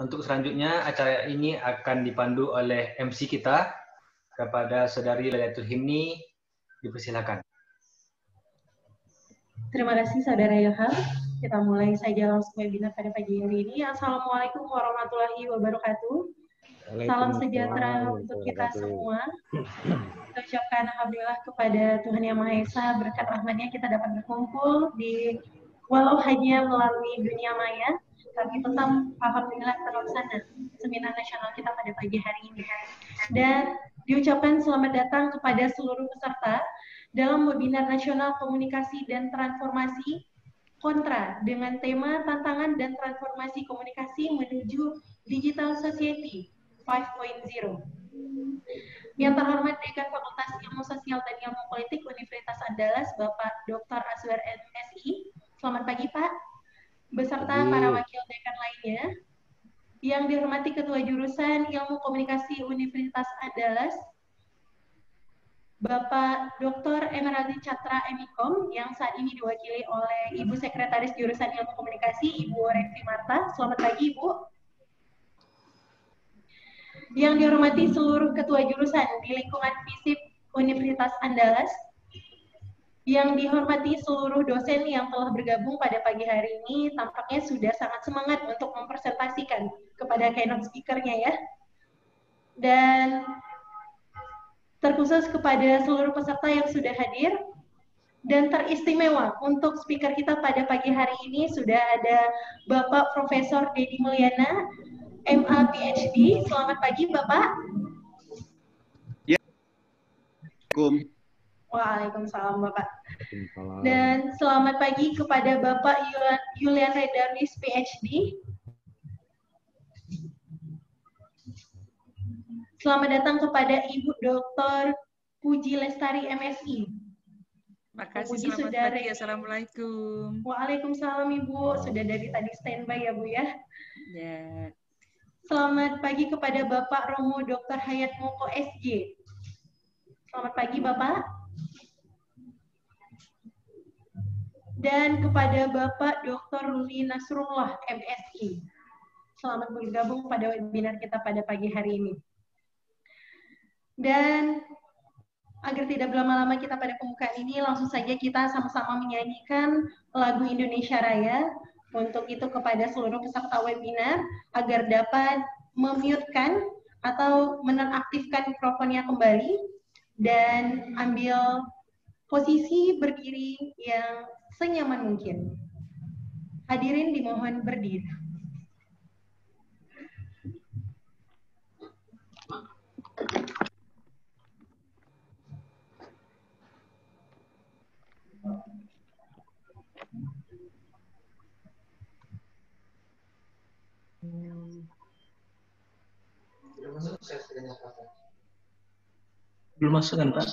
Untuk selanjutnya acara ini akan dipandu oleh MC kita kepada Saudari Lailatul Himni, dipersilakan. Terima kasih Saudara Ilham. Kita mulai saja langsung webinar pada pagi hari ini. Assalamualaikum warahmatullahi wabarakatuh. Salam sejahtera untuk kita semua. Kita ucapkan alhamdulillah kepada Tuhan Yang Maha Esa, berkat rahmatnya kita dapat berkumpul di walau hanya melalui dunia maya, tapi tetap alhamdulillah terlaksana seminar nasional kita pada pagi hari ini. Dan diucapkan selamat datang kepada seluruh peserta dalam webinar nasional komunikasi dan transformasi kontra dengan tema tantangan dan transformasi komunikasi menuju digital society 5.0. Yang terhormat Dekan Fakultas Ilmu Sosial dan Ilmu Politik Universitas Andalas, Bapak Dr. Azwar MSI. Selamat pagi, Pak. Beserta para wakil dekan lainnya. Yang dihormati Ketua Jurusan Ilmu Komunikasi Universitas Andalas, Bapak Dr. Emeraldi Catra Emikom, yang saat ini diwakili oleh Ibu Sekretaris Jurusan Ilmu Komunikasi, Ibu Rekti Marta. Selamat pagi, Ibu. Yang dihormati seluruh ketua jurusan di lingkungan FISIP Universitas Andalas, yang dihormati seluruh dosen yang telah bergabung pada pagi hari ini, tampaknya sudah sangat semangat untuk mempresentasikan kepada keynote speaker-nya ya. Dan terkhusus kepada seluruh peserta yang sudah hadir, dan teristimewa untuk speaker kita pada pagi hari ini sudah ada Bapak Profesor Dedi Mulyana, MA PhD. Selamat pagi Bapak. Ya. Waalaikumsalam Bapak. Dan selamat pagi kepada Bapak Julian Redarnis PhD. Selamat datang kepada Ibu Dr. Puji Lestari MSI. Makasih, selamat pagi. Assalamualaikum. Waalaikumsalam Ibu. Sudah dari tadi standby ya Bu ya. Ya. Selamat pagi kepada Bapak Romo Dr. Hayat Moko SJ. Selamat pagi Bapak. Dan kepada Bapak Dr. Ruli Nasrullah MSI. Selamat bergabung pada webinar kita pada pagi hari ini. Dan agar tidak berlama-lama kita pada pembukaan ini, langsung saja kita sama-sama menyanyikan lagu Indonesia Raya. Untuk itu kepada seluruh peserta webinar agar dapat memute-kan atau menonaktifkan mikrofonnya kembali dan ambil posisi berdiri yang senyaman mungkin. Hadirin dimohon berdiri. Belum masuk kan Pak?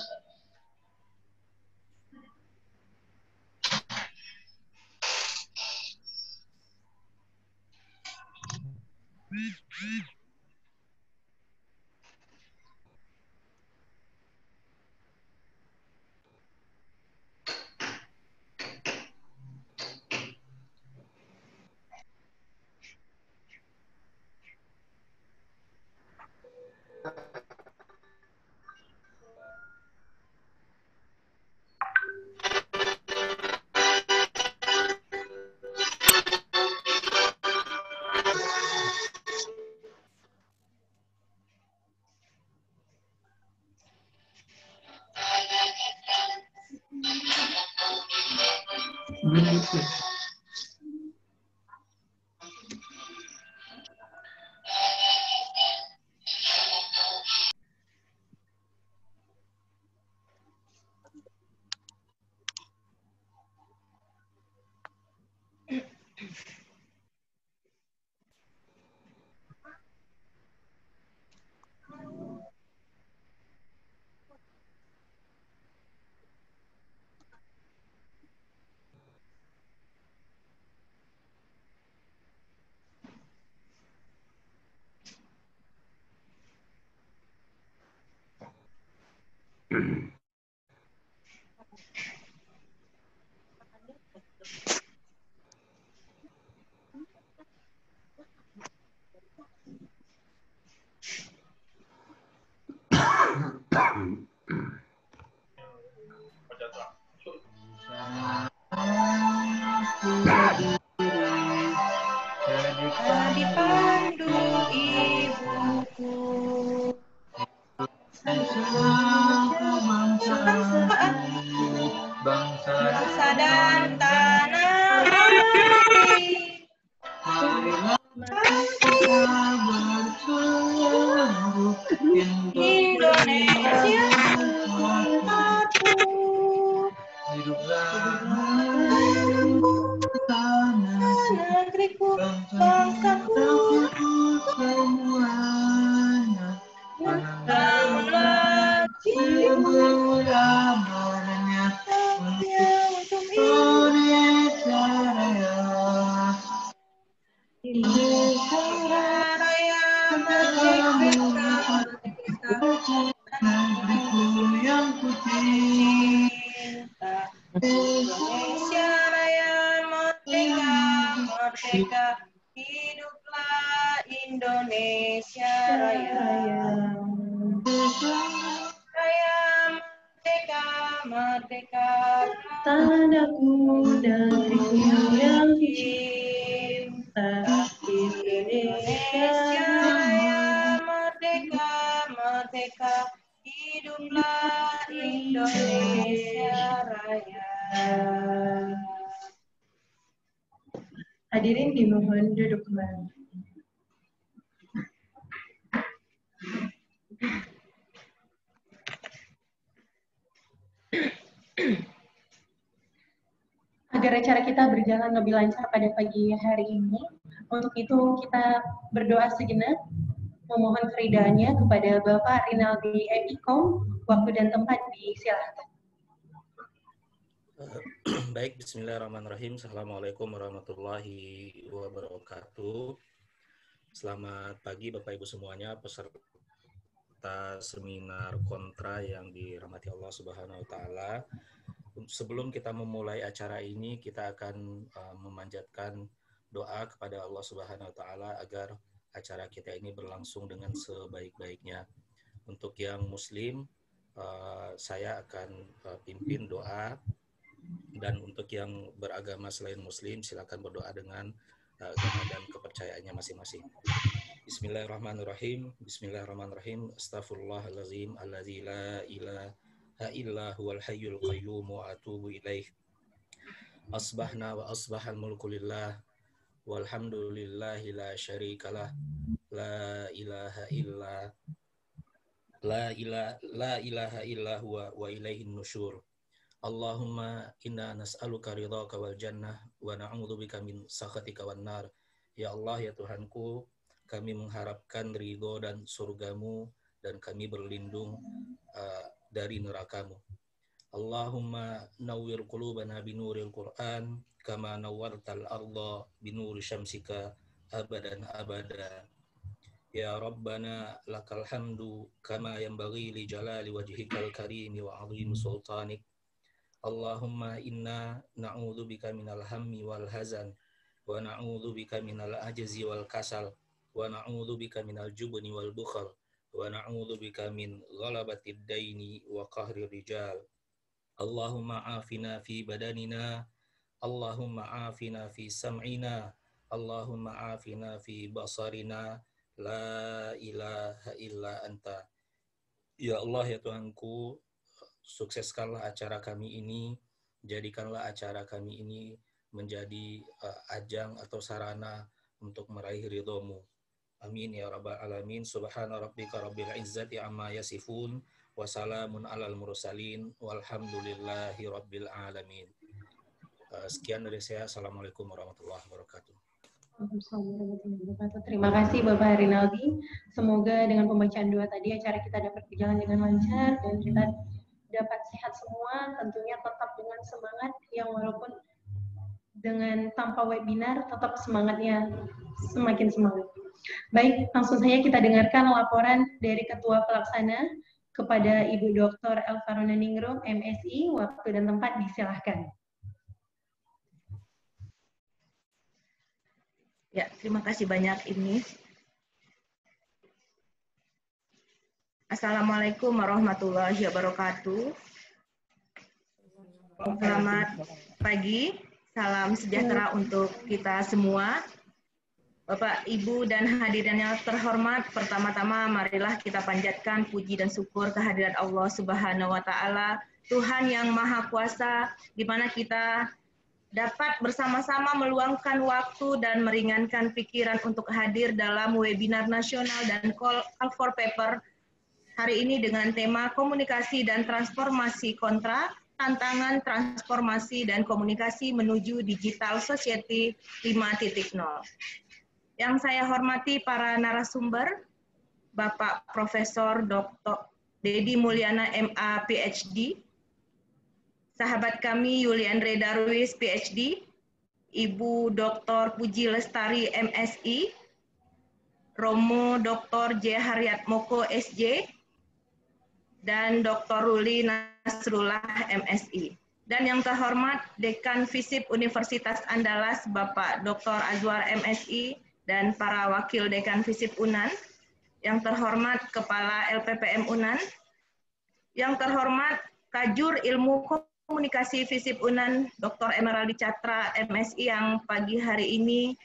dipandu ibuku. Bangsa dan tanah air. Indonesia satu. Negeriku, bangsaku semuanya. Bangunlah jiwa untuk Indonesia Raya merdeka, negeriku yang ku cinta. Indonesia Raya merdeka, merdeka, hiduplah Indonesia Raya. Raya merdeka, merdeka, Tanahku, negeriku yang cinta. Indonesia Raya merdeka, merdeka, hiduplah Indonesia Raya. Hadirin dimohon duduk kembali. Agar acara kita berjalan lebih lancar pada pagi hari ini, untuk itu kita berdoa sejenak, memohon keridaannya kepada Bapak Rinaldi Epicom, waktu dan tempat disilahkan. Baik, bismillahirrahmanirrahim. Assalamualaikum warahmatullahi wabarakatuh. Selamat pagi Bapak Ibu semuanya, peserta seminar kontra yang dirahmati Allah Subhanahu wa taala. Sebelum kita memulai acara ini, kita akan memanjatkan doa kepada Allah Subhanahu wa taala agar acara kita ini berlangsung dengan sebaik-baiknya. Untuk yang muslim, saya akan pimpin doa, dan untuk yang beragama selain muslim silakan berdoa dengan agama dan kepercayaannya masing-masing. Bismillahirrahmanirrahim. Bismillahirrahmanirrahim. Astaghfirullahalazim allazi la ilaha illa huwal hayyul qayyum wa atubu ilaih. Asbahna wa asbahal mulku lillah walhamdulillahi la syarikalah la ilaha illa huwa wa ilaihin nusyur. Allahumma inna nas'aluka ridhaka wal jannah wa na'udzubika min sakhatika wan nar. Ya Allah, ya Tuhanku, kami mengharapkan ridho dan surgamu, dan kami berlindung dari nerakamu. Allahumma nawwir qulubana binuril Qur'an kama nawwartal arda binuri syamsika abadan abada. Ya Rabbana lakal hamdu kama yanbaghi li jalali wajhikal karimi wa 'azimi sultanik. Allahumma inna na'udzubika minal hammi wal hazan wa na'udzubika minal ajzi wal kasal wa na'udzubika minal jubni wal bukhal wa na'udzubika min ghalabatid daini wa qahri rijal. Allahumma afina fi badanina, Allahumma afina fi sam'ina, Allahumma afina fi basarina, la ilaha illa anta. Ya Allah, ya Tuhanku, sukseskanlah acara kami ini, jadikanlah acara kami ini menjadi ajang atau sarana untuk meraih ridho-Mu. Amin ya rabbal alamin. Subhana rabbika rabbil izzati amma yasifun wa salamun alal mursalin walhamdulillahi rabbil alamin. Sekian dari saya. Assalamualaikum warahmatullahi wabarakatuh. Terima kasih Bapak Rinaldi. Semoga dengan pembacaan doa tadi acara kita dapat berjalan dengan lancar dan kita dapat sehat semua, tentunya tetap dengan semangat yang walaupun dengan tanpa webinar tetap semangatnya semakin semangat. Baik, langsung saja kita dengarkan laporan dari Ketua Pelaksana kepada Ibu Dr. Elvarona Ningrum, MSI, waktu dan tempat disilahkan. Ya, terima kasih banyak ini. Assalamualaikum warahmatullahi wabarakatuh. Selamat pagi, salam sejahtera untuk kita semua. Bapak, Ibu, dan hadirin yang terhormat, pertama-tama marilah kita panjatkan puji dan syukur kehadirat Allah Subhanahu wa Ta'ala, Tuhan yang Maha Kuasa, di mana kita dapat bersama-sama meluangkan waktu dan meringankan pikiran untuk hadir dalam webinar nasional dan call for paper hari ini dengan tema komunikasi dan transformasi kontra tantangan transformasi dan komunikasi menuju digital society 5.0. Yang saya hormati para narasumber, Bapak Profesor Dr. Dedi Mulyana MA PhD, sahabat kami Yuliandre Darwis PhD, Ibu Dr. Puji Lestari MSI, Romo Dr. J. Haryat Moko SJ, dan Dr. Ruli Nasrullah MSI. Dan yang terhormat Dekan FISIP Universitas Andalas, Bapak Dr. Azwar MSI, dan para wakil Dekan FISIP UNAN, yang terhormat Kepala LPPM UNAN, yang terhormat Kajur Ilmu Komunikasi FISIP UNAN, Dr. Emeraldi Catra MSI, yang pagi hari ini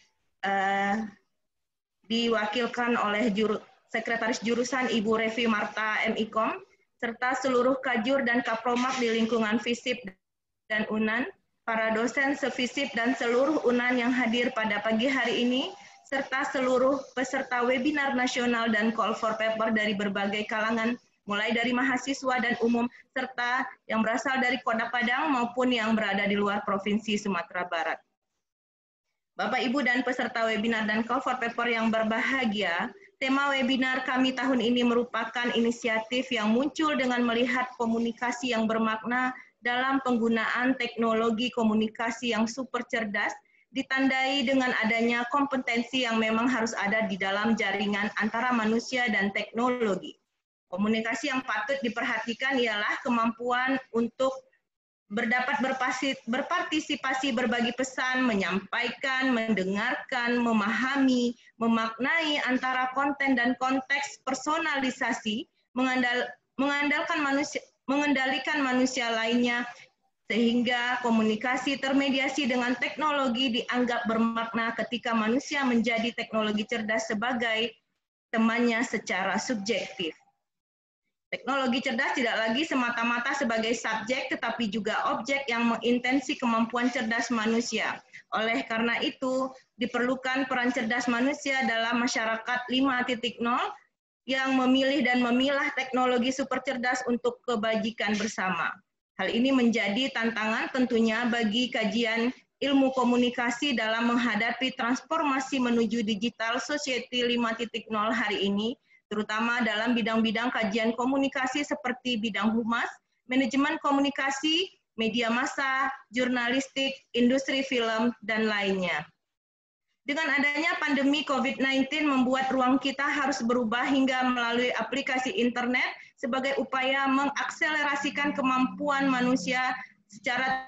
diwakilkan oleh Sekretaris Jurusan Ibu Revi Marta MIKOM, serta seluruh Kajur dan Kapromap di lingkungan FISIP dan UNAN, para dosen se-FISIP dan seluruh UNAN yang hadir pada pagi hari ini, serta seluruh peserta webinar nasional dan call for paper dari berbagai kalangan, mulai dari mahasiswa dan umum, serta yang berasal dari Kota Padang maupun yang berada di luar Provinsi Sumatera Barat. Bapak, Ibu, dan peserta webinar dan call for paper yang berbahagia, tema webinar kami tahun ini merupakan inisiatif yang muncul dengan melihat komunikasi yang bermakna dalam penggunaan teknologi komunikasi yang super cerdas, ditandai dengan adanya kompetensi yang memang harus ada di dalam jaringan antara manusia dan teknologi. Komunikasi yang patut diperhatikan ialah kemampuan untuk berdapat berpartisipasi, berbagi pesan, menyampaikan, mendengarkan, memahami, memaknai antara konten dan konteks personalisasi, mengendalikan manusia lainnya, sehingga komunikasi termediasi dengan teknologi dianggap bermakna ketika manusia menjadi teknologi cerdas sebagai temannya secara subjektif. Teknologi cerdas tidak lagi semata-mata sebagai subjek, tetapi juga objek yang mengintensi kemampuan cerdas manusia. Oleh karena itu, diperlukan peran cerdas manusia dalam masyarakat 5.0 yang memilih dan memilah teknologi super cerdas untuk kebajikan bersama. Hal ini menjadi tantangan tentunya bagi kajian ilmu komunikasi dalam menghadapi transformasi menuju digital society 5.0 hari ini, terutama dalam bidang-bidang kajian komunikasi seperti bidang humas, manajemen komunikasi, media massa, jurnalistik, industri film, dan lainnya. Dengan adanya pandemi COVID-19 membuat ruang kita harus berubah hingga melalui aplikasi internet sebagai upaya mengakselerasikan kemampuan manusia secara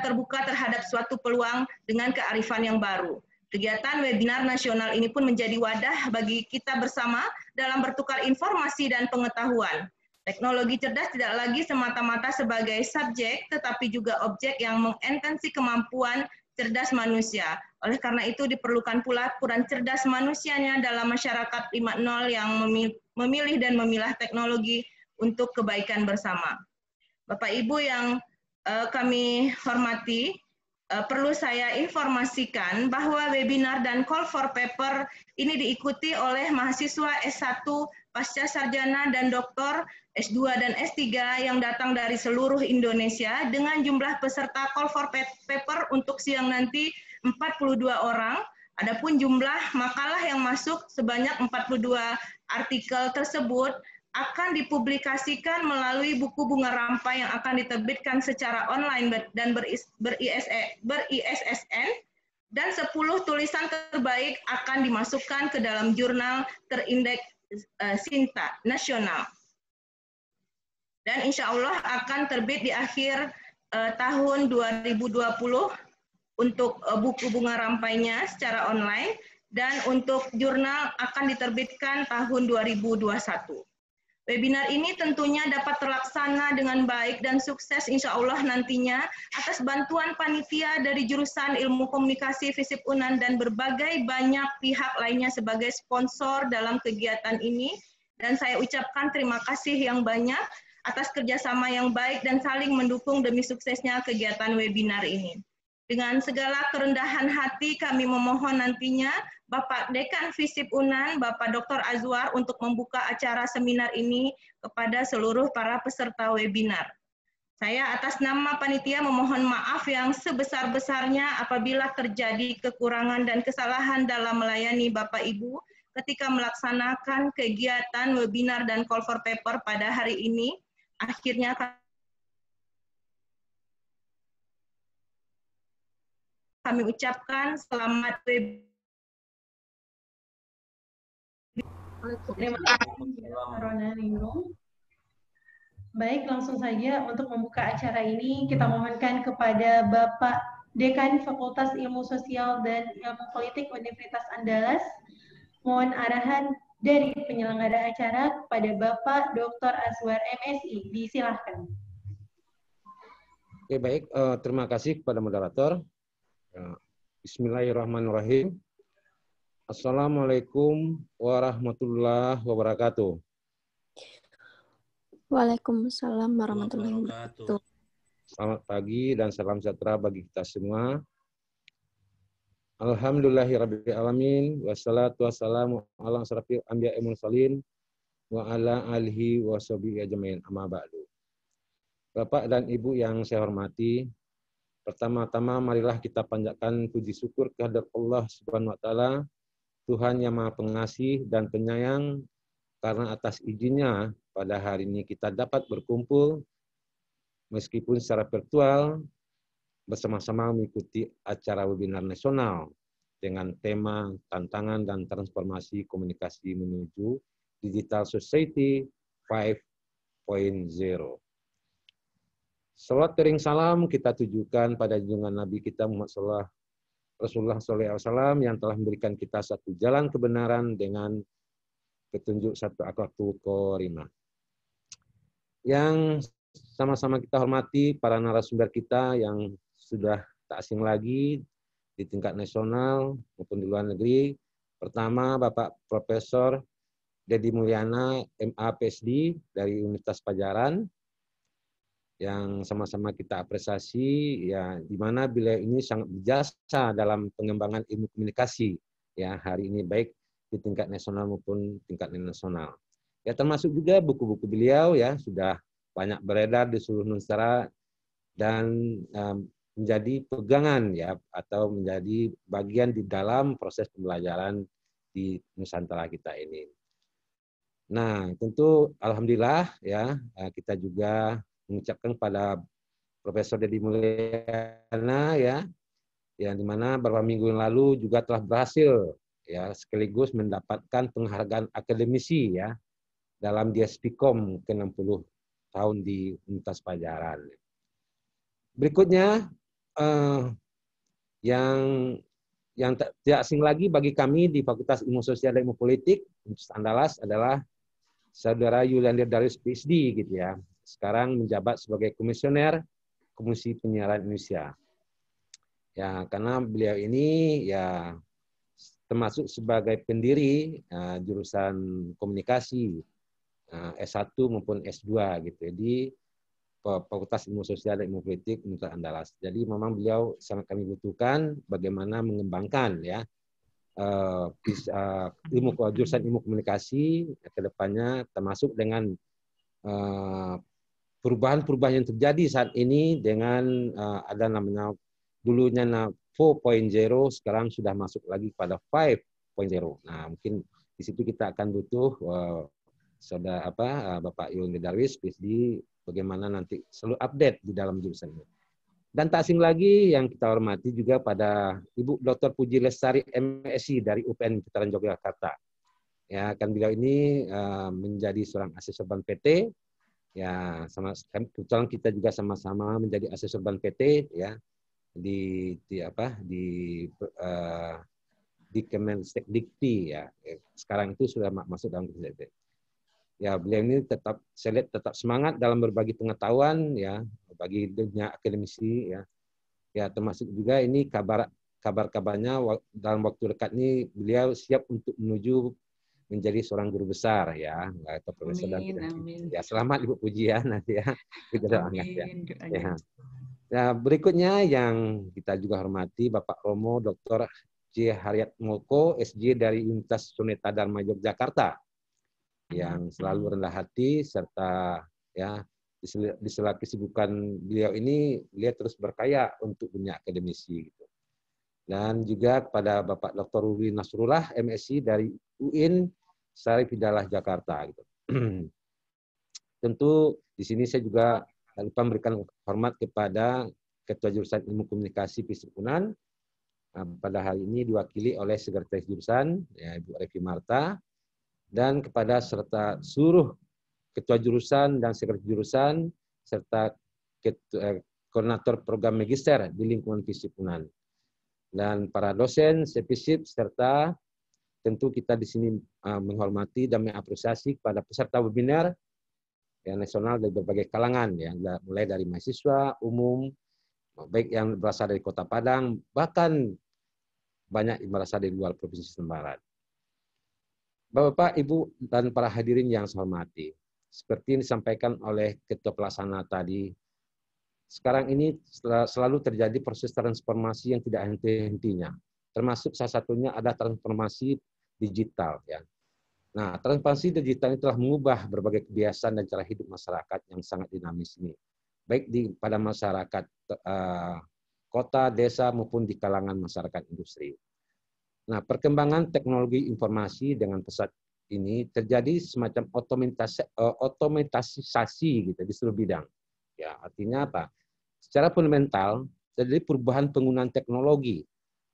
terbuka terhadap suatu peluang dengan kearifan yang baru. Kegiatan webinar nasional ini pun menjadi wadah bagi kita bersama dalam bertukar informasi dan pengetahuan. Teknologi cerdas tidak lagi semata-mata sebagai subjek, tetapi juga objek yang mengintensi kemampuan cerdas manusia. Oleh karena itu diperlukan pula peran cerdas manusianya dalam masyarakat 5.0 yang memilih dan memilah teknologi untuk kebaikan bersama. Bapak Ibu yang kami hormati, perlu saya informasikan bahwa webinar dan call for paper ini diikuti oleh mahasiswa S1, pasca sarjana, dan doktor, S2 dan S3 yang datang dari seluruh Indonesia dengan jumlah peserta call for paper untuk siang nanti 42 orang. Adapun jumlah makalah yang masuk sebanyak 42 artikel tersebut akan dipublikasikan melalui buku Bunga Rampai yang akan diterbitkan secara online dan ber-ISSN, dan 10 tulisan terbaik akan dimasukkan ke dalam jurnal terindeks Sinta nasional. Dan insya Allah akan terbit di akhir tahun 2020 untuk buku Bunga Rampainya secara online, dan untuk jurnal akan diterbitkan tahun 2021. Webinar ini tentunya dapat terlaksana dengan baik dan sukses insya Allah nantinya atas bantuan panitia dari jurusan Ilmu Komunikasi FISIP UNAN dan berbagai banyak pihak lainnya sebagai sponsor dalam kegiatan ini. Dan saya ucapkan terima kasih yang banyak atas kerjasama yang baik dan saling mendukung demi suksesnya kegiatan webinar ini. Dengan segala kerendahan hati kami memohon nantinya Bapak Dekan FISIP UNAN, Bapak Dr. Azwar untuk membuka acara seminar ini kepada seluruh para peserta webinar. Saya atas nama panitia memohon maaf yang sebesar-besarnya apabila terjadi kekurangan dan kesalahan dalam melayani Bapak Ibu ketika melaksanakan kegiatan webinar dan call for paper pada hari ini. Akhirnya kami ucapkan selamat webinar. Terima kasih, Rona Ningrum. Baik, langsung saja untuk membuka acara ini kita mohonkan kepada Bapak Dekan Fakultas Ilmu Sosial dan Ilmu Politik Universitas Andalas. Mohon arahan dari penyelenggara acara kepada Bapak Dr. Azwar MSI. Disilahkan. Oke, baik. Terima kasih kepada moderator. Bismillahirrahmanirrahim. Assalamualaikum warahmatullahi wabarakatuh. Waalaikumsalam warahmatullahi wabarakatuh. Selamat pagi dan salam sejahtera bagi kita semua. Alhamdulillahirabbil alamin wassalatu wassalamu ala asrofil anbiya'i wal mursalin wa ala alihi washabihi ajmain amma ba'du. Bapak dan Ibu yang saya hormati, pertama-tama marilah kita panjatkan puji syukur kehadirat Allah Subhanahu wa taala, Tuhan yang Maha Pengasih dan Penyayang, karena atas izinnya pada hari ini kita dapat berkumpul meskipun secara virtual bersama-sama mengikuti acara webinar nasional dengan tema Tantangan dan Transformasi Komunikasi Menuju Digital Society 5.0. Salawat kering salam kita tujukan pada junjungan Nabi kita Muhammad Rasulullah SAW yang telah memberikan kita satu jalan kebenaran dengan petunjuk satu akhlakul karimah. Yang sama-sama kita hormati para narasumber kita yang sudah tak asing lagi di tingkat nasional maupun di luar negeri. Pertama, Bapak Profesor Dedi Mulyana, MA PhD dari Universitas Padjadjaran, yang sama-sama kita apresiasi, ya, di mana beliau ini sangat berjasa dalam pengembangan ilmu komunikasi, ya, hari ini baik di tingkat nasional maupun tingkat internasional. Ya, termasuk juga buku-buku beliau, ya, sudah banyak beredar di seluruh Nusantara dan menjadi pegangan, ya, atau menjadi bagian di dalam proses pembelajaran di Nusantara kita ini. Nah, tentu alhamdulillah, ya, kita juga mengucapkan kepada Profesor Dedi Mulyana, ya, yang dimana beberapa minggu yang lalu juga telah berhasil, ya, sekaligus mendapatkan penghargaan akademisi, ya, dalam DSPCOM ke-60 tahun di Universitas Padjadjaran. Berikutnya yang tidak asing lagi bagi kami di Fakultas Ilmu Sosial dan Ilmu Politik Universitas Andalas adalah Saudara Yuliandir Darwis PhD, gitu ya. Sekarang menjabat sebagai komisioner Komisi Penyiaran Indonesia. Ya, karena beliau ini, ya, termasuk sebagai pendiri jurusan komunikasi S1 maupun S2, gitu, di Fakultas Ilmu Sosial dan Ilmu Politik Universitas Andalas. Jadi memang beliau sangat kami butuhkan bagaimana mengembangkan, ya, jurusan ilmu komunikasi ke depannya, termasuk dengan perubahan-perubahan yang terjadi saat ini dengan ada namanya dulunya 4.0, sekarang sudah masuk lagi pada 5.0. Nah, mungkin di situ kita akan butuh Bapak Yuliandir Darwis PhD, bagaimana nanti selalu update di dalam jurusan ini. Dan tak asing lagi yang kita hormati juga pada Ibu Dr. Puji Lestari MSI dari UPN Veteran Yogyakarta. Ya, kan beliau ini menjadi seorang asesor Ban PT. Ya, kebetulan kita juga sama-sama menjadi asesor Ban PT, ya, di Kemenristek Dikti, ya. Sekarang itu sudah masuk dalam Kemenristek. Ya, beliau ini tetap, saya lihat tetap semangat dalam berbagi pengetahuan, ya, bagi dunia akademisi, ya. Ya, termasuk juga ini kabar-kabarnya dalam waktu dekat ini beliau siap untuk menuju menjadi seorang guru besar, ya, atau profesor. Amin, amin. Ya, selamat Ibu Puji ya nanti ya. Kita doakan ya. Amin. Nah, berikutnya yang kita juga hormati Bapak Romo Dr. J. Haryat Moko, SJ dari Universitas Suneta Dharma Yogyakarta, yang selalu rendah hati serta ya di sela kesibukan beliau ini beliau terus berkarya untuk dunia akademisi gitu. Dan juga kepada Bapak Dr. Ruli Nasrullah MSc dari UIN Syarif Hidayah Jakarta gitu. Tentu di sini saya juga lupa memberikan hormat kepada Ketua Jurusan Ilmu Komunikasi FISIP UNAN. Pada hari ini diwakili oleh Sekretaris Jurusan ya, Ibu Revi Marta, dan kepada serta seluruh ketua jurusan dan sekretaris jurusan serta koordinator program magister di lingkungan FISIP UNAN dan para dosen FISIP, serta tentu kita di sini menghormati dan mengapresiasi kepada peserta webinar yang nasional dari berbagai kalangan, ya, mulai dari mahasiswa umum, baik yang berasal dari Kota Padang, bahkan banyak yang berasal dari luar Provinsi Sumatera Barat. Bapak, Ibu, dan para hadirin yang saya hormati, seperti yang disampaikan oleh Ketua Pelaksana tadi, sekarang ini selalu terjadi proses transformasi yang tidak henti-hentinya, termasuk salah satunya ada transformasi digital. Ya. Nah, transformasi digital ini telah mengubah berbagai kebiasaan dan cara hidup masyarakat yang sangat dinamis ini, baik pada masyarakat kota, desa, maupun di kalangan masyarakat industri. Nah, perkembangan teknologi informasi dengan pesat ini terjadi semacam otomatisasi gitu di seluruh bidang. Ya, artinya apa? Secara fundamental terjadi perubahan penggunaan teknologi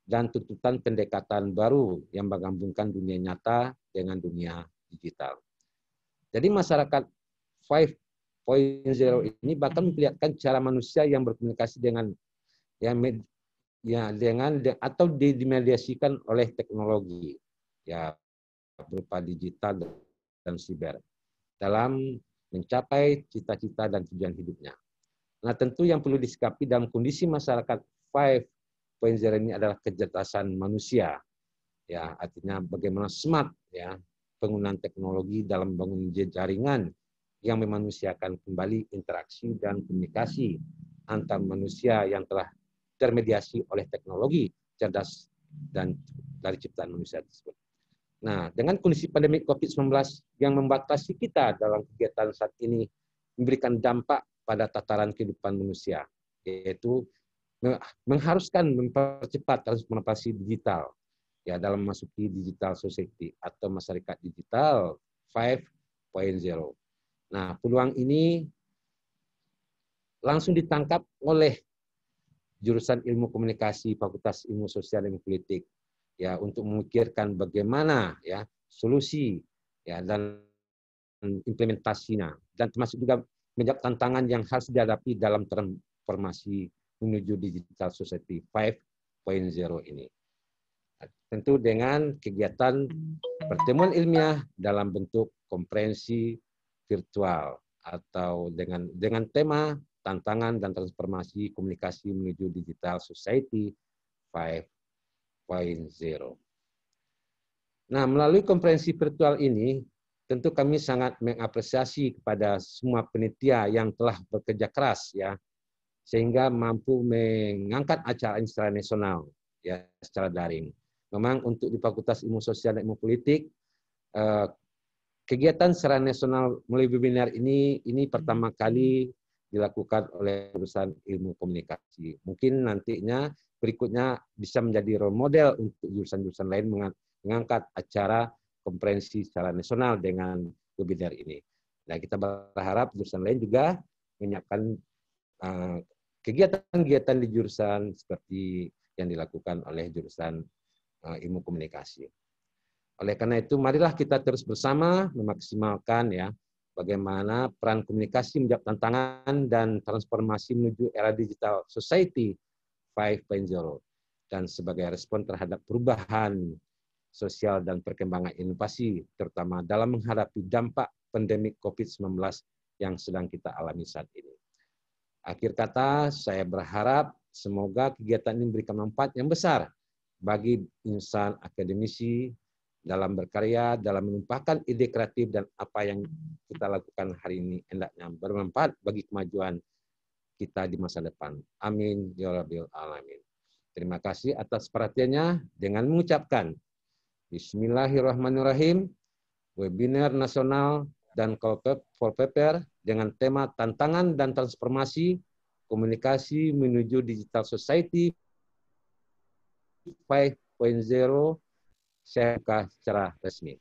dan tuntutan pendekatan baru yang menggabungkan dunia nyata dengan dunia digital. Jadi masyarakat 5.0 ini bahkan memperlihatkan cara manusia yang berkomunikasi dengan atau dimediasikan oleh teknologi, ya, berupa digital dan siber dalam mencapai cita-cita dan tujuan hidupnya. Nah, tentu yang perlu disikapi dalam kondisi masyarakat 5.0 ini adalah kecerdasan manusia, ya, artinya bagaimana smart, ya, penggunaan teknologi dalam membangun jaringan yang memanusiakan kembali interaksi dan komunikasi antar manusia yang telah termediasi oleh teknologi cerdas dan dari ciptaan manusia tersebut. Nah, dengan kondisi pandemi COVID-19 yang membatasi kita dalam kegiatan saat ini memberikan dampak pada tataran kehidupan manusia, yaitu mengharuskan mempercepat transformasi digital, ya, dalam memasuki digital society atau masyarakat digital 5.0. Nah, peluang ini langsung ditangkap oleh jurusan Ilmu Komunikasi Fakultas Ilmu Sosial dan Politik, ya, untuk memikirkan bagaimana, ya, solusi, ya, dan implementasinya, dan termasuk juga menjawab tantangan yang harus dihadapi dalam transformasi menuju digital society 5.0 ini. Tentu dengan kegiatan pertemuan ilmiah dalam bentuk konferensi virtual atau dengan tema tantangan dan transformasi komunikasi menuju digital society 5.0. Nah, melalui konferensi virtual ini, tentu kami sangat mengapresiasi kepada semua panitia yang telah bekerja keras, ya, sehingga mampu mengangkat acara ini secara nasional, ya, secara daring. Memang untuk di Fakultas Ilmu Sosial dan Ilmu Politik, kegiatan secara nasional melalui webinar ini pertama kali dilakukan oleh jurusan Ilmu Komunikasi. Mungkin nantinya berikutnya bisa menjadi role model untuk jurusan-jurusan lain mengangkat acara konferensi secara nasional dengan webinar ini. Nah, kita berharap jurusan lain juga menyiapkan kegiatan-kegiatan di jurusan seperti yang dilakukan oleh jurusan Ilmu Komunikasi. Oleh karena itu, marilah kita terus bersama memaksimalkan, ya, bagaimana peran komunikasi menjawab tantangan dan transformasi menuju era digital society 5.0 dan sebagai respon terhadap perubahan sosial dan perkembangan inovasi, terutama dalam menghadapi dampak pandemi COVID-19 yang sedang kita alami saat ini. Akhir kata, saya berharap semoga kegiatan ini memberikan manfaat yang besar bagi insan akademisi dalam berkarya, dalam menumpahkan ide kreatif, dan apa yang kita lakukan hari ini hendaknya bermanfaat bagi kemajuan kita di masa depan. Amin ya rabbil alamin. Terima kasih atas perhatiannya. Dengan mengucapkan Bismillahirrahmanirrahim, webinar nasional dan Volpaper dengan tema tantangan dan transformasi komunikasi menuju digital society 5.0 saya buka secara resmi.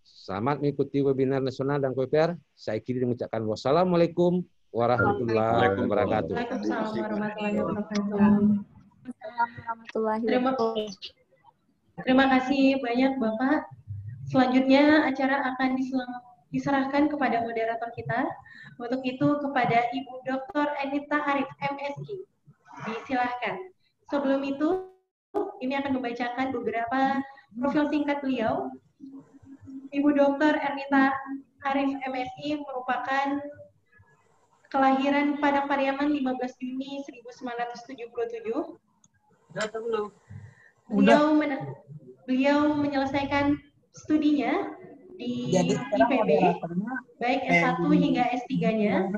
Selamat mengikuti webinar nasional dan Volpaper. Saya akhiri mengucapkan wassalamualaikum warahmatullahi wabarakatuh. Waalaikumsalam warahmatullahi wabarakatuh. Terima kasih banyak Bapak. Selanjutnya acara akan diserahkan kepada moderator kita. Untuk itu kepada Ibu Dr. Anita Arif, MSI. Disilahkan. Sebelum itu, ini akan membacakan beberapa profil singkat beliau. Ibu Dr. Anita Arif, MSI merupakan kelahiran Padang Pariaman 15 Juni 1977. Beliau menyelesaikan studinya di IPB, baik S1 hingga S3-nya,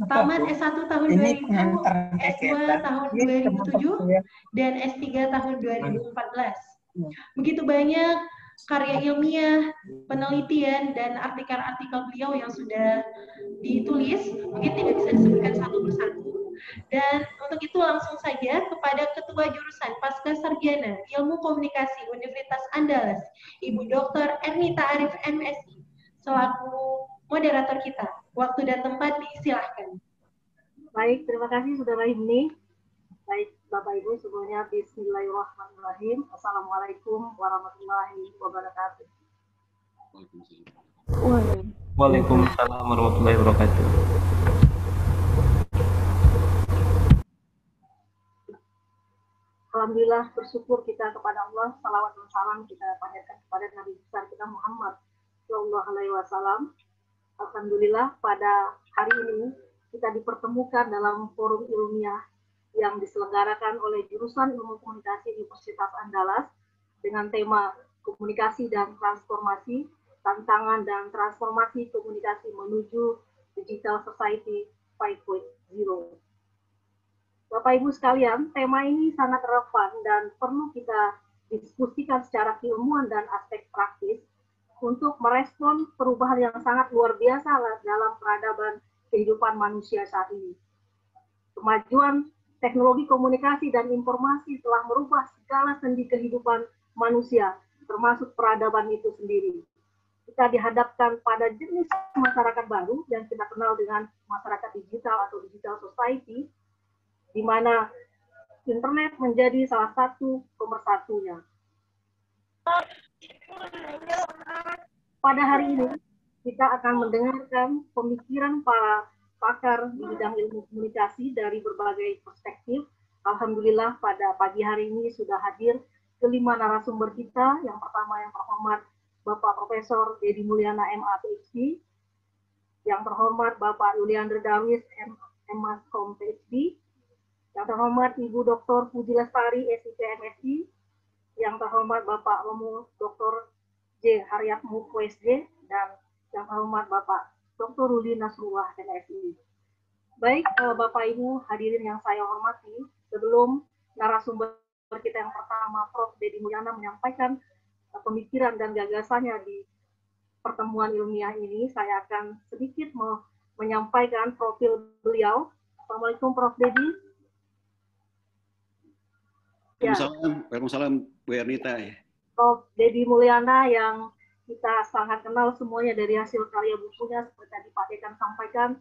tamat S1 tahun 2000, S2 tahun 2007, dan S3 tahun 2014. Begitu banyak karya ilmiah, penelitian, dan artikel-artikel beliau yang sudah ditulis, mungkin tidak bisa disebutkan satu persatu. Dan untuk itu langsung saja kepada Ketua Jurusan Pasca Sarjana Ilmu Komunikasi Universitas Andalas, Ibu Dr. Ernita Arif, MSI, selaku moderator kita. Waktu dan tempat disilahkan. Baik, terima kasih Saudara Himni. Baik, Bapak Ibu semuanya, Bismillahirrahmanirrahim. Assalamualaikum warahmatullahi wabarakatuh. Waalaikumsalam warahmatullahi wabarakatuh. Alhamdulillah, bersyukur kita kepada Allah. Salawat dan salam kita panjatkan kepada Nabi besar kita Muhammad Sallallahu Alaihi Wasallam. Alhamdulillah, pada hari ini kita dipertemukan dalam forum ilmiah yang diselenggarakan oleh jurusan Ilmu Komunikasi Universitas Andalas dengan tema Komunikasi dan Transformasi, Tantangan dan Transformasi Komunikasi Menuju Digital Society 5.0. Bapak Ibu sekalian, tema ini sangat relevan dan perlu kita diskusikan secara keilmuan dan aspek praktis untuk merespon perubahan yang sangat luar biasa dalam peradaban kehidupan manusia saat ini. Kemajuan teknologi komunikasi dan informasi telah merubah segala sendi kehidupan manusia, termasuk peradaban itu sendiri. Kita dihadapkan pada jenis masyarakat baru yang kita kenal dengan masyarakat digital atau digital society, di mana internet menjadi salah satu pemersatunya. Pada hari ini, kita akan mendengarkan pemikiran para pakar di bidang ilmu komunikasi dari berbagai perspektif. Alhamdulillah, pada pagi hari ini sudah hadir kelima narasumber kita. Yang pertama yang terhormat Bapak Profesor Dedi Mulyana, MA, PhD. Yang terhormat Bapak Yuliandra Darwis, M.Com, PhD. Yang terhormat Ibu Dr. Puji Lestari, SIP, MSI. Yang terhormat Bapak Romo Dr. J. Haryatmu, PhD. Dan yang terhormat Bapak Dr. Ruli Nasrullah, MSI. Baik, Bapak Ibu hadirin yang saya hormati, sebelum narasumber kita yang pertama, Prof. Dedi Mulyana, menyampaikan pemikiran dan gagasannya di pertemuan ilmiah ini, saya akan sedikit menyampaikan profil beliau. Assalamualaikum, Prof. Dedi. Waalaikumsalam, Bu Ernita. Prof. Dedi Mulyana yang kita sangat kenal semuanya dari hasil karya bukunya, seperti tadi Pak Dekan sampaikan,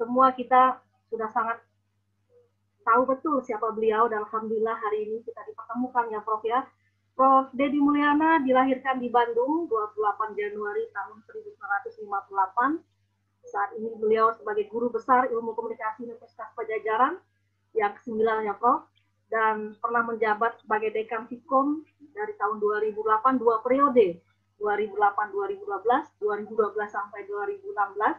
semua kita sudah sangat tahu betul siapa beliau, dan Alhamdulillah hari ini kita dipertemukan ya Prof ya. Prof. Dedi Mulyana dilahirkan di Bandung 28 Januari tahun 1958. Saat ini beliau sebagai Guru Besar Ilmu Komunikasi Universitas Pajajaran yang ke-9 ya Prof, dan pernah menjabat sebagai Dekan Fikom dari tahun 2008, 2 periode, 2008-2012, 2012 sampai 2016.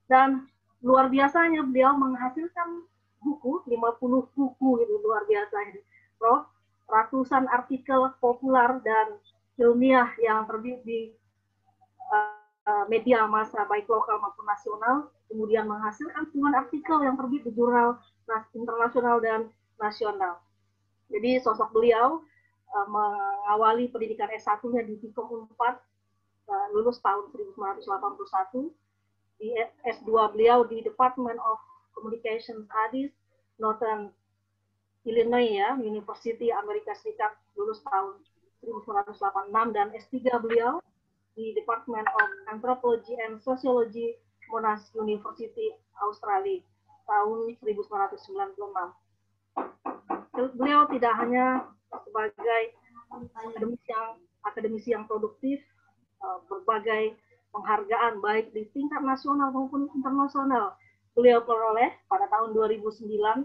Dan luar biasanya beliau menghasilkan buku, 50 buku itu luar biasa ini, Prof. Ratusan artikel populer dan ilmiah yang terbit di media massa baik lokal maupun nasional, kemudian menghasilkan puluhan artikel yang terbit di jurnal internasional dan nasional. Jadi sosok beliau mengawali pendidikan S1-nya di Vkom Unpad, lulus tahun 1981. Di S2 beliau di Department of Communication Studies, Northern Illinois ya, University Amerika Serikat, lulus tahun 1986, dan S3 beliau di Department of Anthropology and Sociology, Monash University, Australia, tahun 1996. Beliau tidak hanya sebagai akademisi yang produktif, berbagai penghargaan baik di tingkat nasional maupun internasional beliau peroleh. Pada tahun 2009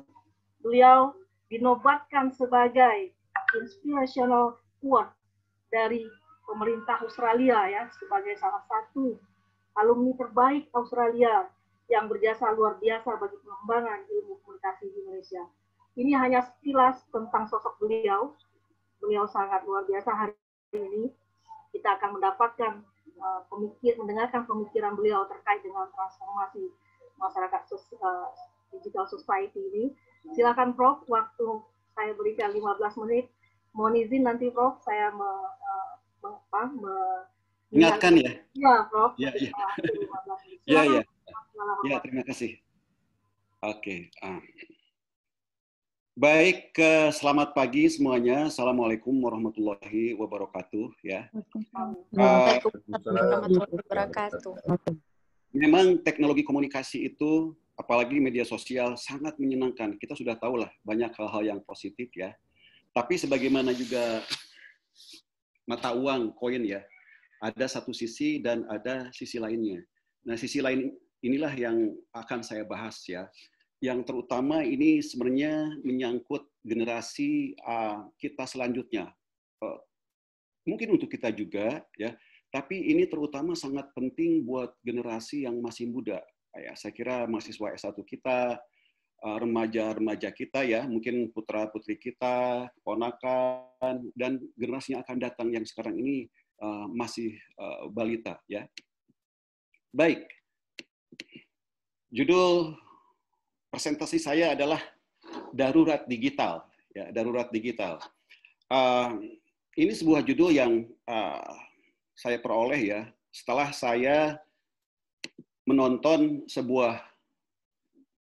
beliau dinobatkan sebagai Inspirational Award dari pemerintah Australia ya, sebagai salah satu alumni terbaik Australia yang berjasa luar biasa bagi pengembangan ilmu komunikasi di Indonesia. Ini hanya sekilas tentang sosok beliau. Beliau sangat luar biasa. Hari ini kita akan mendapatkan mendengarkan pemikiran beliau terkait dengan transformasi masyarakat digital society ini. Silakan Prof, waktu saya berikan 15 menit. Mohon izin nanti Prof, saya ingatkan ya. Ya Prof. Ya, ya. Ya, terima kasih. Oke. Baik, selamat pagi semuanya. Assalamualaikum warahmatullahi wabarakatuh. Ya. Warahmatullahi wabarakatuh. Memang teknologi komunikasi itu, apalagi media sosial, sangat menyenangkan. Kita sudah tahu lah banyak hal-hal yang positif ya. Tapi sebagaimana juga mata uang, koin ya, ada satu sisi dan ada sisi lainnya. Nah, sisi lain inilah yang akan saya bahas ya. Yang terutama ini sebenarnya menyangkut generasi kita selanjutnya. Mungkin untuk kita juga, ya. Tapi ini terutama sangat penting buat generasi yang masih muda. Ya, saya kira mahasiswa S1 kita, remaja-remaja kita, ya, mungkin putra-putri kita, ponakan, dan generasi yang akan datang yang sekarang ini masih balita, ya. Baik. Judul presentasi saya adalah darurat digital, ya, darurat digital. Ini sebuah judul yang saya peroleh ya setelah saya menonton sebuah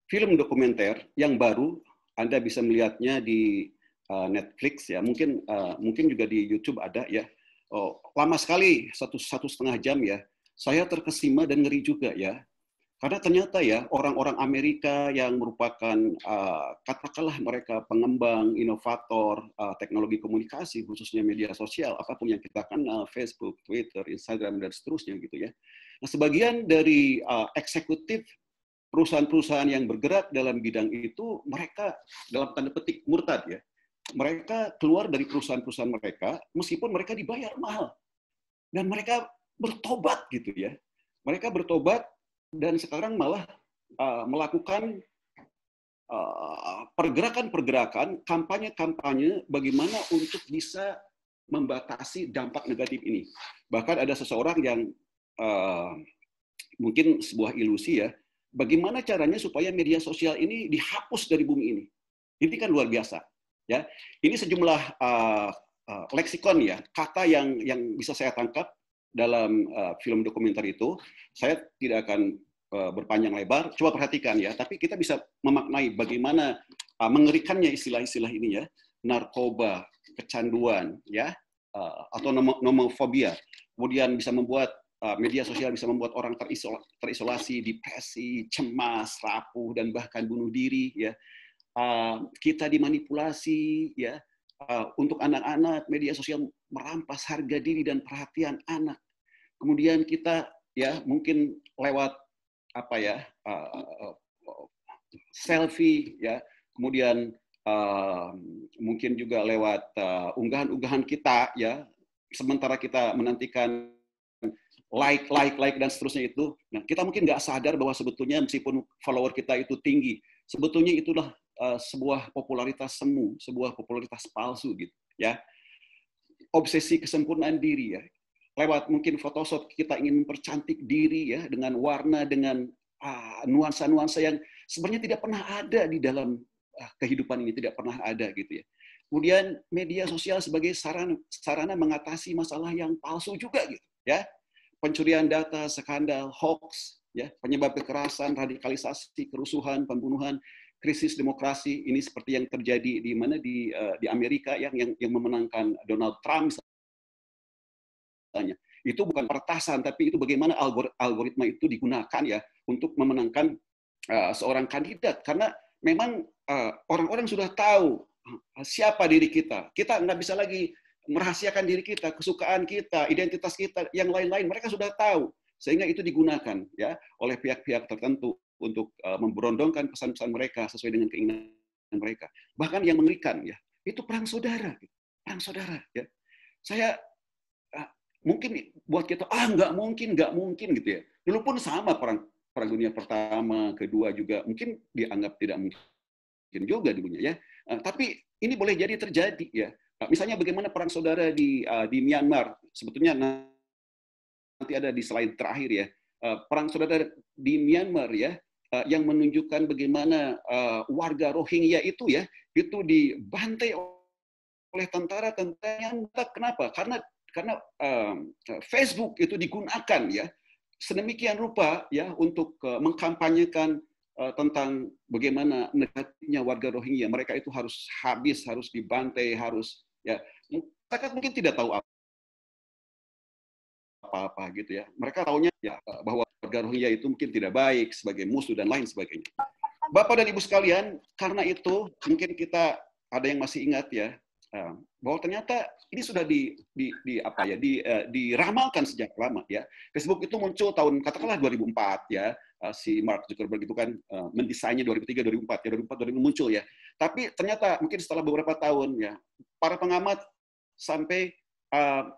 film dokumenter yang baru. Anda bisa melihatnya di Netflix ya, mungkin juga di YouTube ada ya. Lama sekali, 1,5 jam ya. Saya terkesima dan ngeri juga ya. Karena ternyata ya orang-orang Amerika yang merupakan katakanlah mereka pengembang, inovator teknologi komunikasi khususnya media sosial, apapun yang kita kenal, Facebook, Twitter, Instagram dan seterusnya gitu ya. Nah, sebagian dari eksekutif perusahaan-perusahaan yang bergerak dalam bidang itu, mereka dalam tanda petik murtad ya. Mereka keluar dari perusahaan-perusahaan mereka meskipun mereka dibayar mahal. Dan mereka bertobat gitu ya. Mereka bertobat dan sekarang malah melakukan pergerakan-pergerakan, kampanye-kampanye bagaimana untuk bisa membatasi dampak negatif ini. Bahkan ada seseorang yang mungkin sebuah ilusi ya, bagaimana caranya supaya media sosial ini dihapus dari bumi ini. Ini kan luar biasa. Ya, ini sejumlah leksikon ya, kata yang bisa saya tangkap dalam film dokumenter itu. Saya tidak akan berpanjang lebar, coba perhatikan ya, tapi kita bisa memaknai bagaimana mengerikannya istilah-istilah ini ya, narkoba, kecanduan ya, atau nomofobia, kemudian bisa membuat media sosial bisa membuat orang terisolasi, depresi, cemas, rapuh, dan bahkan bunuh diri ya. Kita dimanipulasi ya, untuk anak-anak, media sosial merampas harga diri dan perhatian anak. Kemudian kita ya mungkin lewat selfie ya, kemudian mungkin juga lewat unggahan-unggahan kita ya, sementara kita menantikan like dan seterusnya itu. Nah, kita mungkin nggak sadar bahwa sebetulnya meskipun follower kita itu tinggi, sebetulnya itulah sebuah popularitas semu, sebuah popularitas palsu gitu, ya. Obsesi kesempurnaan diri, ya. Lewat mungkin Photoshop kita ingin mempercantik diri, ya, dengan warna, dengan nuansa-nuansa yang sebenarnya tidak pernah ada di dalam kehidupan ini, tidak pernah ada gitu, ya. Kemudian media sosial sebagai sarana mengatasi masalah yang palsu juga gitu, ya. Pencurian data, skandal, hoax, ya, penyebab kekerasan, radikalisasi, kerusuhan, pembunuhan, krisis demokrasi. Ini seperti yang terjadi di mana di Amerika yang memenangkan Donald Trump misalnya. Itu bukan peretasan, tapi itu bagaimana algoritma itu digunakan, ya, untuk memenangkan seorang kandidat. Karena memang orang-orang sudah tahu siapa diri kita. Kita nggak bisa lagi merahasiakan diri kita, kesukaan kita, identitas kita, yang lain-lain. Mereka sudah tahu, sehingga itu digunakan, ya, oleh pihak-pihak tertentu untuk memberondongkan pesan-pesan mereka sesuai dengan keinginan mereka. Bahkan yang mengerikan, ya, itu perang saudara, perang saudara, ya. Saya mungkin buat kita nggak mungkin gitu, ya. Dulu pun sama perang dunia pertama, kedua juga mungkin dianggap tidak mungkin juga dulunya, ya. Tapi ini boleh jadi terjadi, ya. Misalnya bagaimana perang saudara di Myanmar, sebetulnya nanti ada di slide terakhir, ya. Perang saudara di Myanmar, ya, yang menunjukkan bagaimana warga Rohingya itu, ya, itu dibantai oleh tentara Myanmar. Kenapa? Karena Facebook itu digunakan, ya, sedemikian rupa, ya, untuk mengkampanyekan tentang bagaimana negatifnya warga Rohingya. Mereka itu harus habis, harus dibantai, harus, ya, mereka mungkin tidak tahu apa-apa gitu, ya. Mereka tahunya, ya, bahwa warga Rohingya itu mungkin tidak baik, sebagai musuh dan lain sebagainya. Bapak dan Ibu sekalian, karena itu mungkin kita ada yang masih ingat, ya, bahwa ternyata ini sudah diramalkan sejak lama, ya. Facebook itu muncul tahun katakanlah 2004, ya. Si Mark Zuckerberg itu kan mendesainnya 2003, 2004, ya, 2004, 2005 muncul, ya. Tapi ternyata mungkin setelah beberapa tahun, ya, para pengamat sampai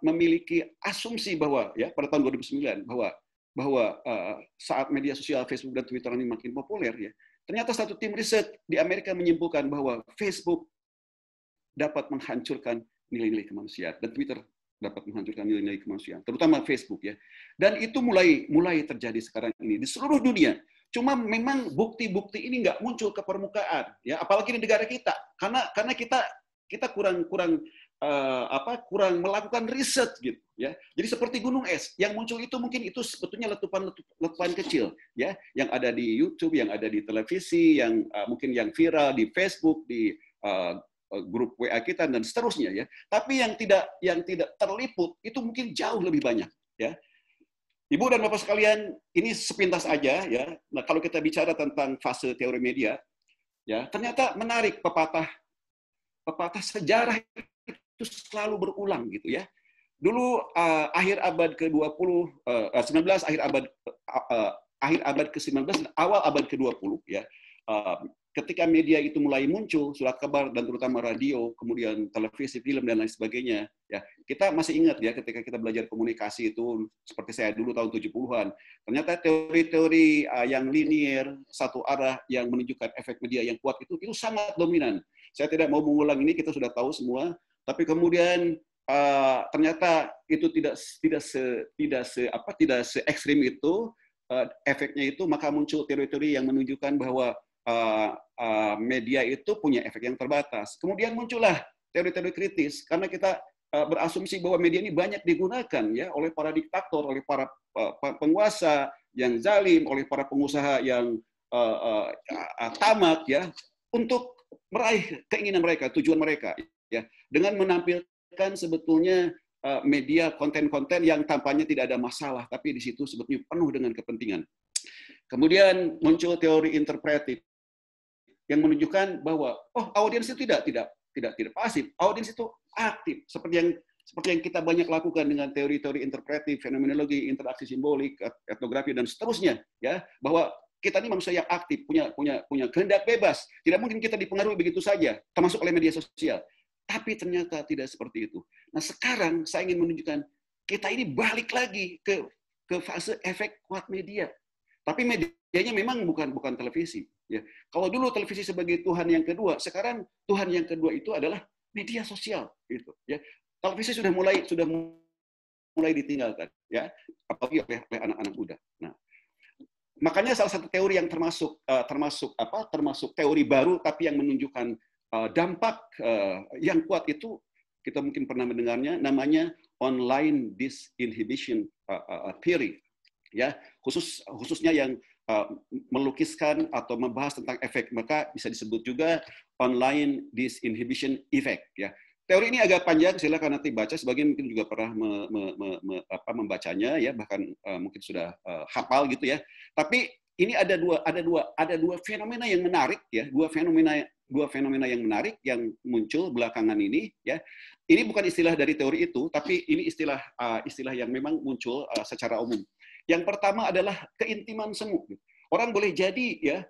memiliki asumsi bahwa, ya, pada tahun 2009 bahwa saat media sosial Facebook dan Twitter ini makin populer, ya, ternyata satu tim riset di Amerika menyimpulkan bahwa Facebook dapat menghancurkan nilai-nilai kemanusiaan dan Twitter dapat menghancurkan nilai-nilai kemanusiaan, terutama Facebook, ya. Dan itu mulai terjadi sekarang ini di seluruh dunia. Cuma memang bukti-bukti ini nggak muncul ke permukaan, ya, apalagi di negara kita, karena kita kurang melakukan riset gitu, ya. Jadi seperti gunung es yang muncul itu mungkin itu sebetulnya letupan kecil, ya, yang ada di YouTube, yang ada di televisi, yang mungkin yang viral di Facebook, di grup WA kita dan seterusnya, ya. Tapi yang tidak terliput itu mungkin jauh lebih banyak, ya. Ibu dan Bapak sekalian, ini sepintas aja, ya. Nah, kalau kita bicara tentang fase teori media, ya, ternyata menarik pepatah sejarah itu selalu berulang gitu, ya. Dulu akhir abad ke-20, 19, akhir abad ke-19 dan awal abad ke-20, ya. Ketika media itu mulai muncul, surat kabar dan terutama radio, kemudian televisi, film dan lain sebagainya, ya. Kita masih ingat, ya, ketika kita belajar komunikasi itu seperti saya dulu tahun 70-an. Ternyata teori-teori yang linier, satu arah yang menunjukkan efek media yang kuat itu sangat dominan. Saya tidak mau mengulang ini, kita sudah tahu semua, tapi kemudian ternyata itu tidak se ekstrim itu efeknya itu, maka muncul teori-teori yang menunjukkan bahwa media itu punya efek yang terbatas. Kemudian muncullah teori-teori kritis karena kita berasumsi bahwa media ini banyak digunakan, ya, oleh para diktator, oleh para penguasa yang zalim, oleh para pengusaha yang tamak, ya, untuk meraih keinginan mereka, tujuan mereka, ya, dengan menampilkan sebetulnya media konten-konten yang tampaknya tidak ada masalah, tapi di situ sebetulnya penuh dengan kepentingan. Kemudian muncul teori interpretif yang menunjukkan bahwa audiens itu tidak pasif, audiens itu aktif, seperti yang kita banyak lakukan dengan teori-teori interpretif, fenomenologi, interaksi simbolik, etnografi dan seterusnya, ya, bahwa kita ini manusia yang aktif, punya kehendak bebas, tidak mungkin kita dipengaruhi begitu saja, termasuk oleh media sosial. Tapi ternyata tidak seperti itu. Nah, sekarang saya ingin menunjukkan kita ini balik lagi ke fase efek kuat media. Tapi medianya memang bukan televisi. Ya. Kalau dulu televisi sebagai Tuhan yang kedua, sekarang Tuhan yang kedua itu adalah media sosial. Gitu. Ya. Televisi sudah mulai ditinggalkan, ya, apalagi oleh anak-anak muda. Nah, makanya salah satu teori yang termasuk teori baru, tapi yang menunjukkan dampak yang kuat itu kita mungkin pernah mendengarnya, namanya online disinhibition theory. Ya, khususnya yang melukiskan atau membahas tentang efek, maka bisa disebut juga online disinhibition effect. Ya, teori ini agak panjang, silakan nanti baca. Sebagian mungkin juga pernah membacanya, ya, bahkan mungkin sudah hafal gitu ya. Tapi ini ada dua fenomena yang menarik, ya, dua fenomena yang menarik yang muncul belakangan ini, ya. Ini bukan istilah dari teori itu, tapi ini istilah yang memang muncul secara umum. Yang pertama adalah keintiman semu. Orang boleh jadi, ya,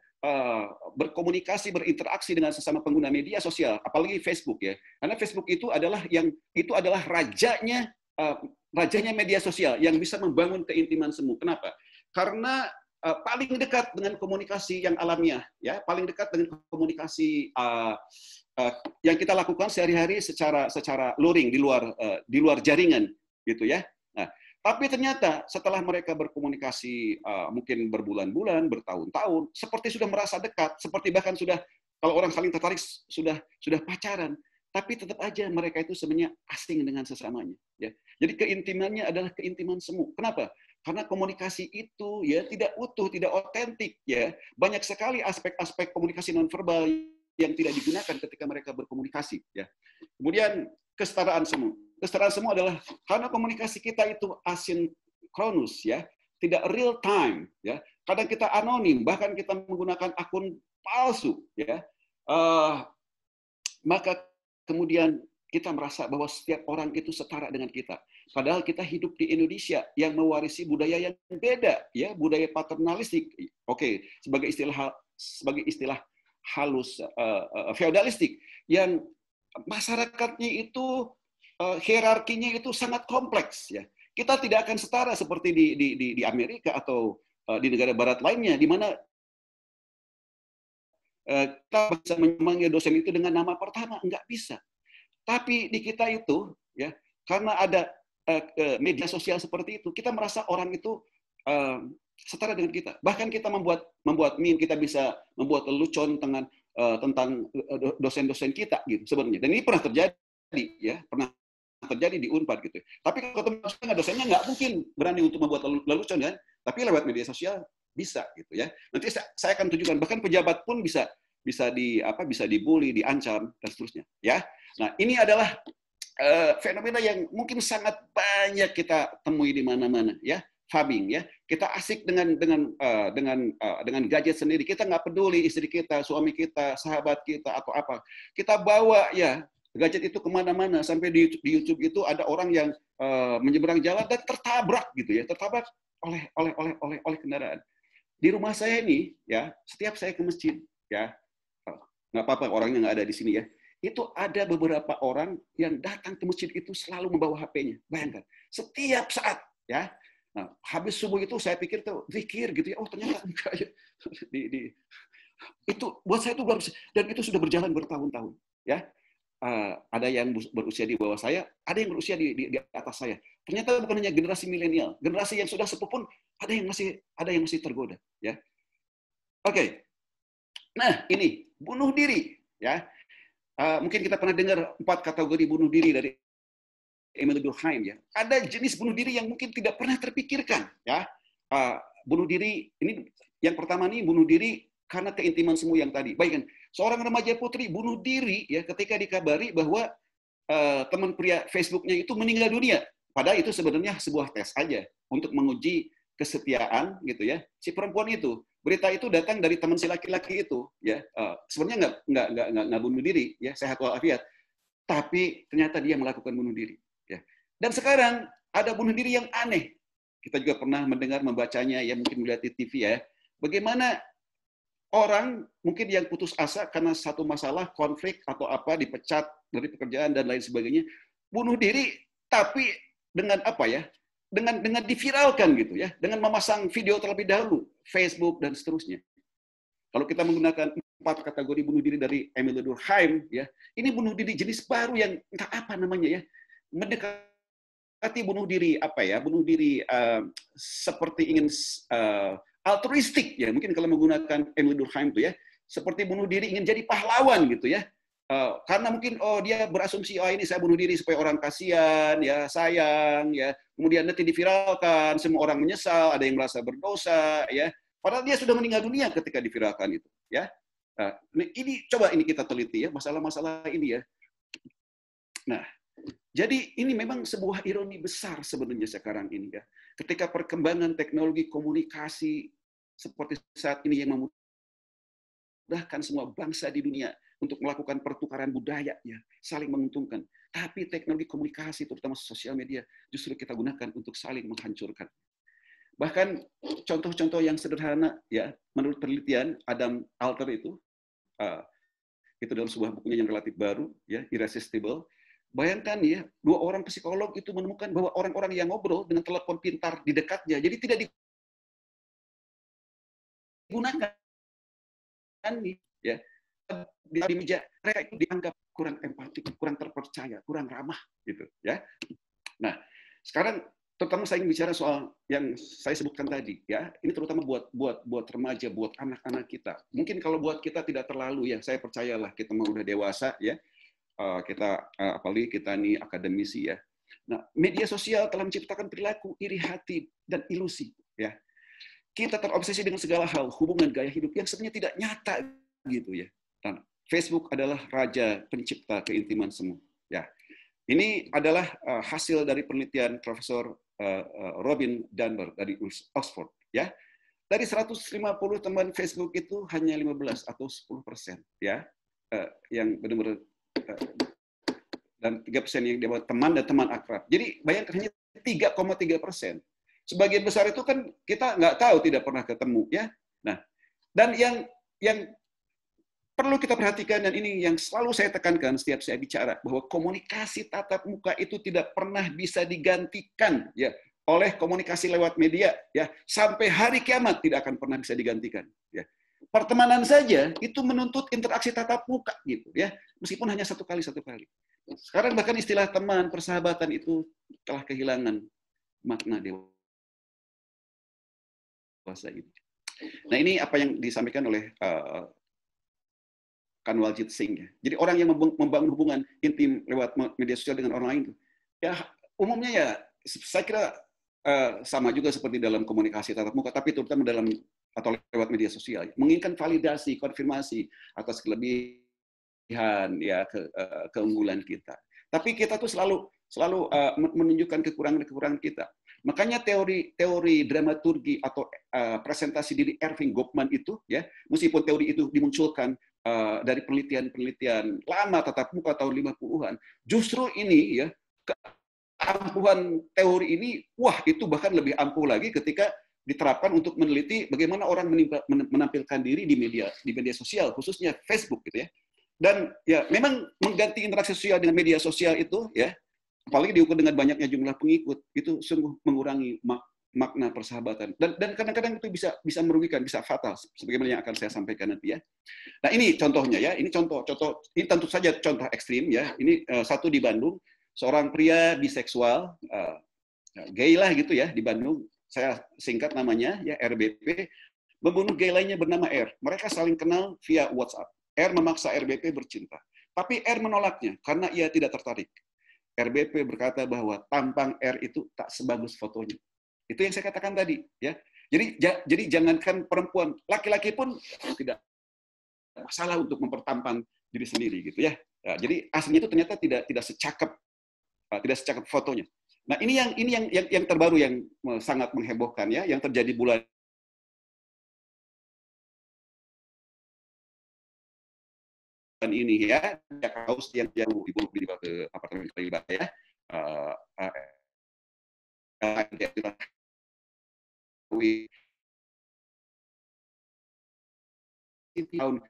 berkomunikasi, berinteraksi dengan sesama pengguna media sosial, apalagi Facebook, ya. Karena Facebook itu adalah rajanya media sosial yang bisa membangun keintiman semu. Kenapa? Karena paling dekat dengan komunikasi yang alamiah, ya, paling dekat dengan komunikasi yang kita lakukan sehari-hari secara luring, di luar jaringan, gitu ya. Nah, tapi ternyata setelah mereka berkomunikasi mungkin berbulan-bulan, bertahun-tahun, seperti sudah merasa dekat, seperti bahkan sudah, kalau orang saling tertarik, sudah pacaran, tapi tetap aja mereka itu sebenarnya asing dengan sesamanya. Ya. Jadi keintimannya adalah keintiman semu. Kenapa? Karena komunikasi itu, ya, tidak utuh, tidak otentik. Ya. Banyak sekali aspek-aspek komunikasi nonverbal yang tidak digunakan ketika mereka berkomunikasi. Ya. Kemudian kesetaraan semu. Kesetaraan semu adalah karena komunikasi kita itu asinkronus, ya, tidak real time, ya. Kadang kita anonim, bahkan kita menggunakan akun palsu, ya. Maka kemudian kita merasa bahwa setiap orang itu setara dengan kita. Padahal kita hidup di Indonesia yang mewarisi budaya yang beda, ya, budaya paternalistik. Oke, sebagai istilah halus feodalistik yang masyarakatnya itu hierarkinya itu sangat kompleks, ya. Kita tidak akan setara seperti di Amerika atau di negara barat lainnya, di mana kita bisa memanggil dosen itu dengan nama pertama, nggak bisa. Tapi di kita itu, ya, karena ada media sosial seperti itu, kita merasa orang itu setara dengan kita. Bahkan kita membuat meme, kita bisa membuat lelucon tentang dosen-dosen kita, gitu sebenarnya. Dan ini pernah terjadi, ya, pernah terjadi di Unpad, gitu. Tapi kalau ketemu dosennya nggak mungkin berani untuk membuat lelucon, kan? Tapi lewat media sosial bisa, gitu ya. Nanti saya akan tunjukkan, bahkan pejabat pun bisa dibully, diancam, dan seterusnya, ya. Nah, ini adalah fenomena yang mungkin sangat banyak kita temui di mana-mana, ya. Fabing, ya. Kita asik dengan gadget sendiri. Kita nggak peduli istri kita, suami kita, sahabat kita atau apa. Kita bawa, ya, gadget itu kemana-mana. Sampai di YouTube itu ada orang yang menyeberang jalan dan tertabrak, gitu ya, tertabrak oleh kendaraan. Di rumah saya ini, ya, setiap saya ke masjid, ya, nggak apa-apa orangnya nggak ada di sini, ya. Itu ada beberapa orang yang datang ke masjid itu selalu membawa HP-nya. Bayangkan, setiap saat, ya. Nah, habis subuh itu saya pikir tuh zikir, gitu ya. Oh, ternyata enggak, ya. Itu buat saya itu baru, dan itu sudah berjalan bertahun-tahun, ya. Ada yang berusia di bawah saya, ada yang berusia di atas saya. Ternyata bukan hanya generasi milenial, generasi yang sudah sepuh pun ada yang masih tergoda, ya. Oke. Nah, ini bunuh diri, ya. Mungkin kita pernah dengar 4 kategori bunuh diri dari Emil Durkheim, ya. Ada jenis bunuh diri yang mungkin tidak pernah terpikirkan, ya. Bunuh diri ini yang pertama nih, bunuh diri karena keintiman semu yang tadi. Bayangkan, seorang remaja putri bunuh diri, ya, ketika dikabari bahwa teman pria Facebooknya itu meninggal dunia. Padahal itu sebenarnya sebuah tes aja untuk menguji kesetiaan, gitu ya, si perempuan itu. Berita itu datang dari teman si laki-laki itu, ya. Sebenarnya nggak bunuh diri, ya, sehat walafiat. Tapi ternyata dia melakukan bunuh diri, ya. Dan sekarang ada bunuh diri yang aneh. Kita juga pernah mendengar, membacanya, ya, mungkin melihat di TV, ya. Bagaimana orang mungkin yang putus asa karena satu masalah, konflik atau apa, dipecat dari pekerjaan dan lain sebagainya, bunuh diri, tapi dengan apa ya? Dengan diviralkan gitu ya, dengan memasang video terlebih dahulu, Facebook dan seterusnya. Kalau kita menggunakan 4 kategori bunuh diri dari Emile Durkheim, ya, ini bunuh diri jenis baru yang entah apa namanya ya, mendekati bunuh diri apa ya, bunuh diri seperti ingin altruistik ya, mungkin kalau menggunakan Emile Durkheim itu ya, seperti bunuh diri ingin jadi pahlawan gitu ya. Karena mungkin dia berasumsi ini saya bunuh diri supaya orang kasihan ya, sayang ya, kemudian nanti diviralkan, semua orang menyesal, ada yang merasa berdosa ya, padahal dia sudah meninggal dunia ketika diviralkan itu ya. Ini coba ini kita teliti ya, masalah-masalah ini ya. Nah, jadi ini memang sebuah ironi besar sebenarnya sekarang ini ya, ketika perkembangan teknologi komunikasi seperti saat ini yang memudahkan semua bangsa di dunia untuk melakukan pertukaran budaya, ya, saling menguntungkan. Tapi teknologi komunikasi, terutama sosial media, justru kita gunakan untuk saling menghancurkan. Bahkan contoh-contoh yang sederhana, ya, menurut penelitian Adam Alter itu dalam sebuah bukunya yang relatif baru, ya, Irresistible. Bayangkan ya, 2 orang psikolog itu menemukan bahwa orang-orang yang ngobrol dengan telepon pintar di dekatnya, jadi tidak digunakan, ya. Di meja mereka itu dianggap kurang empatik, kurang terpercaya, kurang ramah gitu ya. Nah, sekarang terutama saya ingin bicara soal yang saya sebutkan tadi ya. Ini terutama buat remaja, buat anak-anak kita. Mungkin kalau buat kita tidak terlalu ya, saya percayalah kita mau udah dewasa ya. Kita apalagi kita nih akademisi ya. Nah, media sosial telah menciptakan perilaku iri hati dan ilusi ya. Kita terobsesi dengan segala hal, hubungan gaya hidup yang sebenarnya tidak nyata gitu ya. Dan Facebook adalah raja pencipta keintiman semu. Ya, ini adalah hasil dari penelitian Profesor Robin Dunbar dari Oxford. Ya, dari 150 teman Facebook itu hanya 15 atau 10%, ya, yang benar-benar dan 3% yang dia teman dan teman akrab. Jadi bayangkan hanya 3,3%. Sebagian besar itu kan kita nggak tahu, tidak pernah ketemu, ya. Nah, dan yang perlu kita perhatikan, dan ini yang selalu saya tekankan setiap saya bicara, bahwa komunikasi tatap muka itu tidak pernah bisa digantikan ya oleh komunikasi lewat media ya, sampai hari kiamat tidak akan pernah bisa digantikan ya. Pertemanan saja itu menuntut interaksi tatap muka gitu ya, meskipun hanya satu kali. Sekarang bahkan istilah teman, persahabatan itu telah kehilangan makna dewasa ini. Nah, ini apa yang disampaikan oleh Kanwaljit Singh. Ya. Jadi orang yang membangun hubungan intim lewat media sosial dengan orang lain, ya umumnya ya saya kira sama juga seperti dalam komunikasi tatap muka, tapi terutama dalam atau lewat media sosial, ya. Menginginkan validasi, konfirmasi atas kelebihan, ya keunggulan kita. Tapi kita tuh selalu menunjukkan kekurangan kita. Makanya teori dramaturgi atau presentasi diri Erving Goffman itu, ya, meskipun teori itu dimunculkan dari penelitian lama tatap muka tahun 50-an, justru ini ya keampuhan teori ini, wah itu bahkan lebih ampuh lagi ketika diterapkan untuk meneliti bagaimana orang menampilkan diri di media sosial, khususnya Facebook gitu ya. Dan ya memang mengganti interaksi sosial dengan media sosial itu ya, apalagi diukur dengan banyaknya jumlah pengikut, itu sungguh mengurangi makna persahabatan, dan kadang-kadang itu bisa merugikan, bisa fatal, sebagaimana yang akan saya sampaikan nanti ya. Nah ini contohnya ya, ini contoh ini tentu saja contoh ekstrim ya. Ini satu di Bandung, seorang pria biseksual, gay lah gitu ya di Bandung, saya singkat namanya ya RBP, membunuh gay lainnya bernama R. Mereka saling kenal via WhatsApp. R memaksa RBP bercinta, tapi R menolaknya karena ia tidak tertarik. RBP berkata bahwa tampang R itu tak sebagus fotonya. Itu yang saya katakan tadi, ya. Jadi jangankan perempuan, laki-laki pun tidak masalah untuk mempertampang diri sendiri, gitu ya. Jadi aslinya itu ternyata tidak secakep fotonya. Nah ini yang terbaru yang sangat menghebohkan ya, yang terjadi bulan ini ya, kaos yang dibunuh di apartemen Kalibata ya. Tahun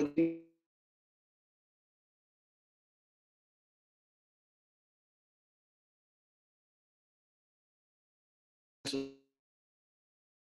itu